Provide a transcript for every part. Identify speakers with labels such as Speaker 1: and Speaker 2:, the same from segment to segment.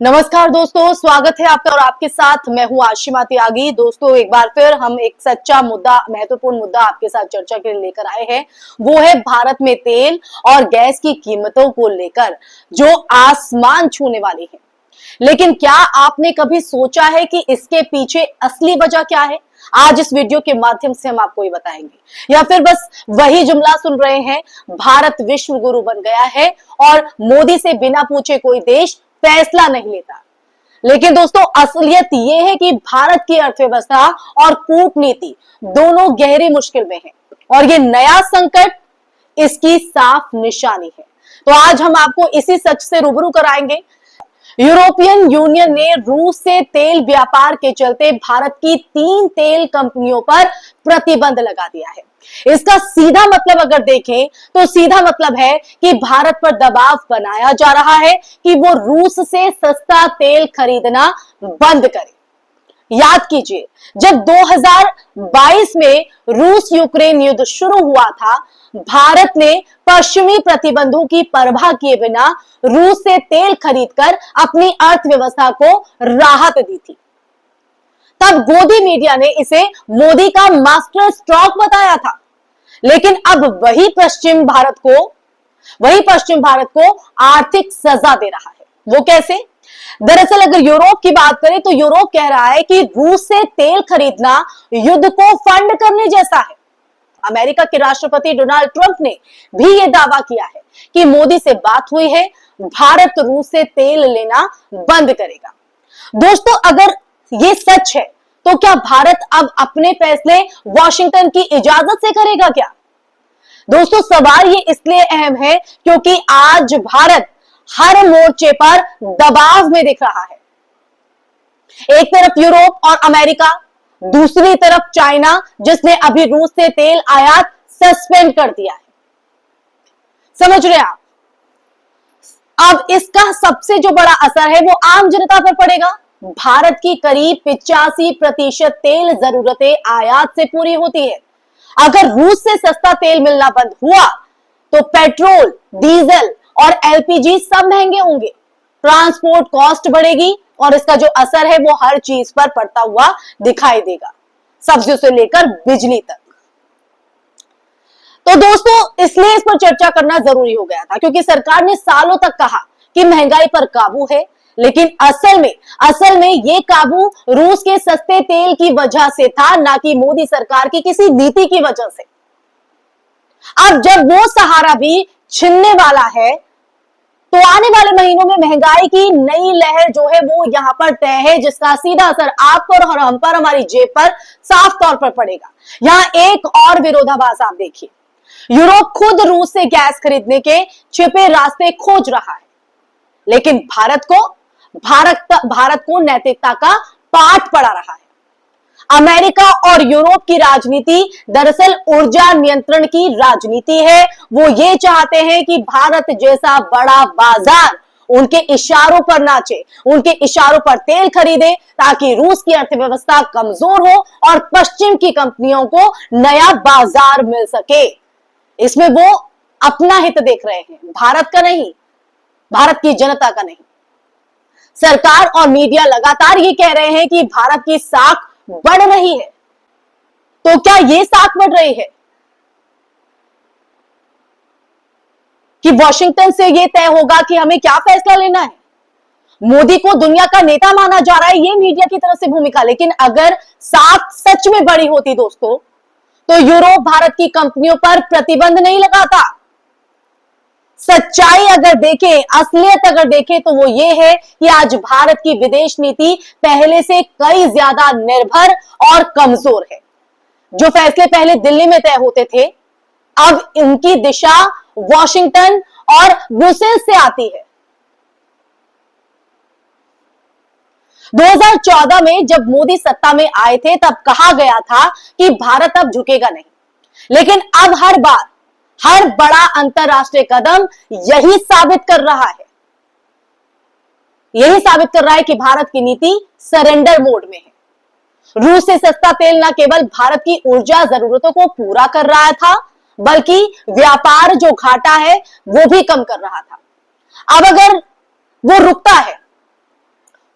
Speaker 1: नमस्कार दोस्तों, स्वागत है आपका और आपके साथ मैं हूं आशिमा त्यागी। दोस्तों, एक बार फिर हम एक सच्चा मुद्दा, महत्वपूर्ण मुद्दा आपके साथ चर्चा के लिए लेकर आए हैं। वो है भारत में तेल और गैस की कीमतों को लेकर जो आसमान छूने वाली है। लेकिन क्या आपने कभी सोचा है कि इसके पीछे असली वजह क्या है? आज इस वीडियो के माध्यम से हम आपको ये बताएंगे। या फिर बस वही जुमला सुन रहे हैं, भारत विश्व गुरु बन गया है और मोदी से बिना पूछे कोई देश फैसला नहीं लेता। लेकिन दोस्तों, असलियत यह है कि भारत की अर्थव्यवस्था और कूटनीति दोनों गहरी मुश्किल में है और ये नया संकट इसकी साफ निशानी है। तो आज हम आपको इसी सच से रूबरू कराएंगे। यूरोपियन यूनियन ने रूस से तेल व्यापार के चलते भारत की 3 तेल कंपनियों पर प्रतिबंध लगा दिया है। इसका सीधा मतलब अगर देखें तो सीधा मतलब है कि भारत पर दबाव बनाया जा रहा है कि वो रूस से सस्ता तेल खरीदना बंद करे। याद कीजिए, जब 2022 में रूस यूक्रेन युद्ध शुरू हुआ था, भारत ने पश्चिमी प्रतिबंधों की परवाह किए बिना रूस से तेल खरीदकर अपनी अर्थव्यवस्था को राहत दी थी। तब गोदी मीडिया ने इसे मोदी का मास्टर स्ट्रोक बताया था। लेकिन अब वही पश्चिम भारत को आर्थिक सजा दे रहा है। वो कैसे? दरअसल अगर यूरोप की बात करें तो यूरोप कह रहा है कि रूस से तेल खरीदना युद्ध को फंड करने जैसा है। अमेरिका के राष्ट्रपति डोनाल्ड ट्रंप ने भी यह दावा किया है कि मोदी से बात हुई है, भारत रूस से तेल लेना बंद करेगा। दोस्तों, अगर ये सच है तो क्या भारत अब अपने फैसले वॉशिंगटन की इजाजत से करेगा क्या? दोस्तों, सवाल ये इसलिए अहम है क्योंकि आज भारत हर मोर्चे पर दबाव में दिख रहा है। एक तरफ यूरोप और अमेरिका, दूसरी तरफ चाइना, जिसने अभी रूस से तेल आयात सस्पेंड कर दिया है। समझ रहे हैं आप? अब इसका सबसे जो बड़ा असर है वो आम जनता पर पड़ेगा। भारत की करीब 85% तेल जरूरतें आयात से पूरी होती है। अगर रूस से सस्ता तेल मिलना बंद हुआ तो पेट्रोल, डीजल और एलपीजी सब महंगे होंगे, ट्रांसपोर्ट कॉस्ट बढ़ेगी और इसका जो असर है वो हर चीज पर पड़ता हुआ दिखाई देगा, सब्जियों से लेकर बिजली तक। तो दोस्तों, इसलिए इस पर चर्चा करना जरूरी हो गया था क्योंकि सरकार ने सालों तक कहा कि महंगाई पर काबू है, लेकिन असल में ये काबू रूस के सस्ते तेल की वजह से था, ना कि मोदी सरकार की किसी नीति की वजह से। अब जब वो सहारा भी छिनने वाला है तो आने वाले महीनों में महंगाई की नई लहर जो है वो यहां पर तय है, जिसका सीधा असर आप पर और हम पर, हमारी जेब पर साफ तौर पर पड़ेगा। यहां एक और विरोधाभास आप देखिए, यूरोप खुद रूस से गैस खरीदने के छिपे रास्ते खोज रहा है, लेकिन भारत को नैतिकता का पाठ पढ़ा रहा है। अमेरिका और यूरोप की राजनीति दरअसल ऊर्जा नियंत्रण की राजनीति है। वो ये चाहते हैं कि भारत जैसा बड़ा बाजार उनके इशारों पर नाचे, उनके इशारों पर तेल खरीदे, ताकि रूस की अर्थव्यवस्था कमजोर हो और पश्चिम की कंपनियों को नया बाजार मिल सके। इसमें वो अपना हित देख रहे हैं, भारत का नहीं, भारत की जनता का नहीं। सरकार और मीडिया लगातार ये कह रहे हैं कि भारत की साख बढ़ रही है। तो क्या ये साख बढ़ रही है कि वॉशिंगटन से ये तय होगा कि हमें क्या फैसला लेना है? मोदी को दुनिया का नेता माना जा रहा है, ये मीडिया की तरफ से भूमिका। लेकिन अगर साख सच में बड़ी होती दोस्तों, तो यूरोप भारत की कंपनियों पर प्रतिबंध नहीं लगाता। सच्चाई अगर देखें, असलियत अगर देखें तो वो ये है कि आज भारत की विदेश नीति पहले से कई ज्यादा निर्भर और कमजोर है। जो फैसले पहले दिल्ली में तय होते थे, अब उनकी दिशा वॉशिंगटन और ब्रुसेल्स से आती है। 2014 में जब मोदी सत्ता में आए थे, तब कहा गया था कि भारत अब झुकेगा नहीं। लेकिन अब हर बड़ा अंतरराष्ट्रीय कदम यही साबित कर रहा है कि भारत की नीति सरेंडर मोड में है। रूस से सस्ता तेल न केवल भारत की ऊर्जा जरूरतों को पूरा कर रहा था, बल्कि व्यापार जो घाटा है वो भी कम कर रहा था। अब अगर वो रुकता है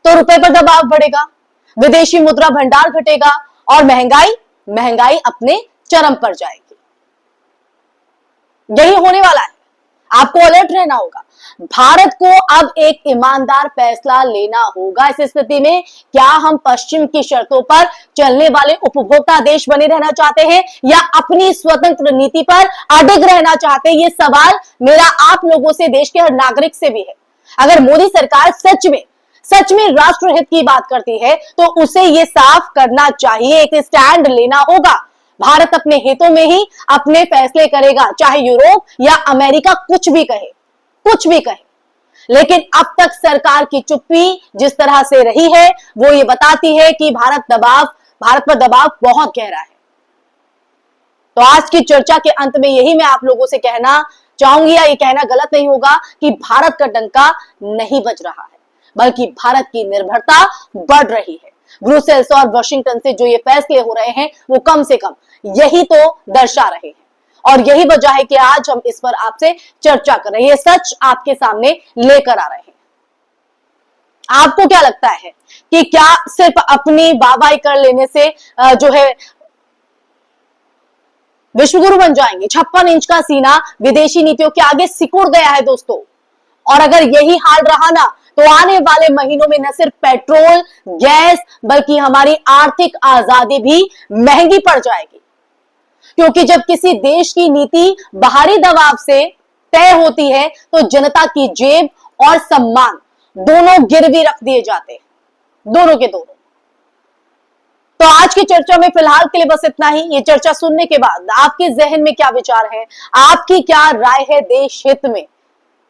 Speaker 1: तो रुपए पर दबाव बढ़ेगा, विदेशी मुद्रा भंडार घटेगा और महंगाई अपने चरम पर जाएगी। यही होने वाला है, आपको अलर्ट रहना होगा। भारत को अब एक ईमानदार फैसला लेना होगा। इस स्थिति में क्या हम पश्चिम की शर्तों पर चलने वाले उपभोक्ता देश बने रहना चाहते हैं या अपनी स्वतंत्र नीति पर अडिग रहना चाहते हैं? ये सवाल मेरा आप लोगों से, देश के हर नागरिक से भी है। अगर मोदी सरकार सच में राष्ट्रहित की बात करती है तो उसे ये साफ करना चाहिए, एक स्टैंड लेना होगा। भारत अपने हितों में ही अपने फैसले करेगा, चाहे यूरोप या अमेरिका कुछ भी कहे। लेकिन अब तक सरकार की चुप्पी जिस तरह से रही है वो ये बताती है कि भारत पर दबाव बहुत गहरा है। तो आज की चर्चा के अंत में यही मैं आप लोगों से कहना चाहूंगी, या ये कहना गलत नहीं होगा कि भारत का डंका नहीं बज रहा है, बल्कि भारत की निर्भरता बढ़ रही है। ब्रुसेल्स और वॉशिंगटन से जो ये फैसले हो रहे हैं वो कम से कम यही तो दर्शा रहे हैं, और यही वजह है कि आज हम इस पर आपसे चर्चा कर रहे हैं, ये सच आपके सामने लेकर आ रहे हैं। आपको क्या लगता है कि क्या सिर्फ अपनी वाहवाही कर लेने से जो है विश्वगुरु बन जाएंगे? 56 इंच का सीना विदेशी नीतियों के आगे सिकुड़ गया है दोस्तों, और अगर यही हाल रहा ना तो आने वाले महीनों में न सिर्फ पेट्रोल गैस बल्कि हमारी आर्थिक आजादी भी महंगी पड़ जाएगी। क्योंकि जब किसी देश की नीति बाहरी दबाव से तय होती है तो जनता की जेब और सम्मान दोनों गिरवी रख दिए जाते हैं, दोनों के दोनों। तो आज की चर्चा में फिलहाल के लिए बस इतना ही। ये चर्चा सुनने के बाद आपके जहन में क्या विचार है, आपकी क्या राय है देश हित में?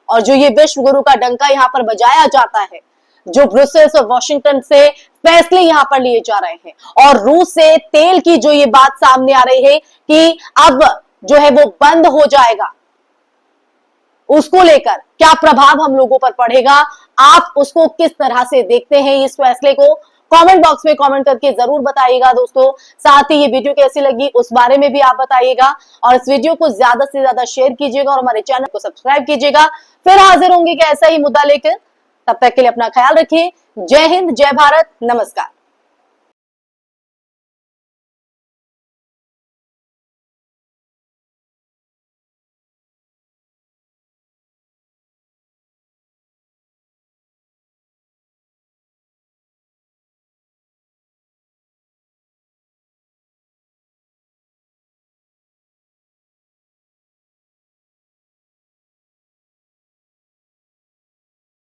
Speaker 1: और जो ये विश्व गुरु का डंका यहाँ पर बजाया जाता है, जो ब्रुसेल्स और वॉशिंगटन से फैसले यहाँ पर लिए जा रहे हैं, और रूस से तेल की जो ये बात सामने आ रही है कि अब जो है वो बंद हो जाएगा, उसको लेकर क्या प्रभाव हम लोगों पर पड़ेगा? आप उसको किस तरह से देखते हैं इस फैसले को? कमेंट बॉक्स में कमेंट करके जरूर बताइएगा दोस्तों। साथ ही ये वीडियो कैसी लगी उस बारे में भी आप बताइएगा, और इस वीडियो को ज्यादा से ज्यादा शेयर कीजिएगा और हमारे चैनल को सब्सक्राइब कीजिएगा। फिर हाजिर होंगे कि ऐसा ही मुद्दा लेकर, तब तक के लिए अपना ख्याल रखिए। जय हिंद, जय भारत, नमस्कार।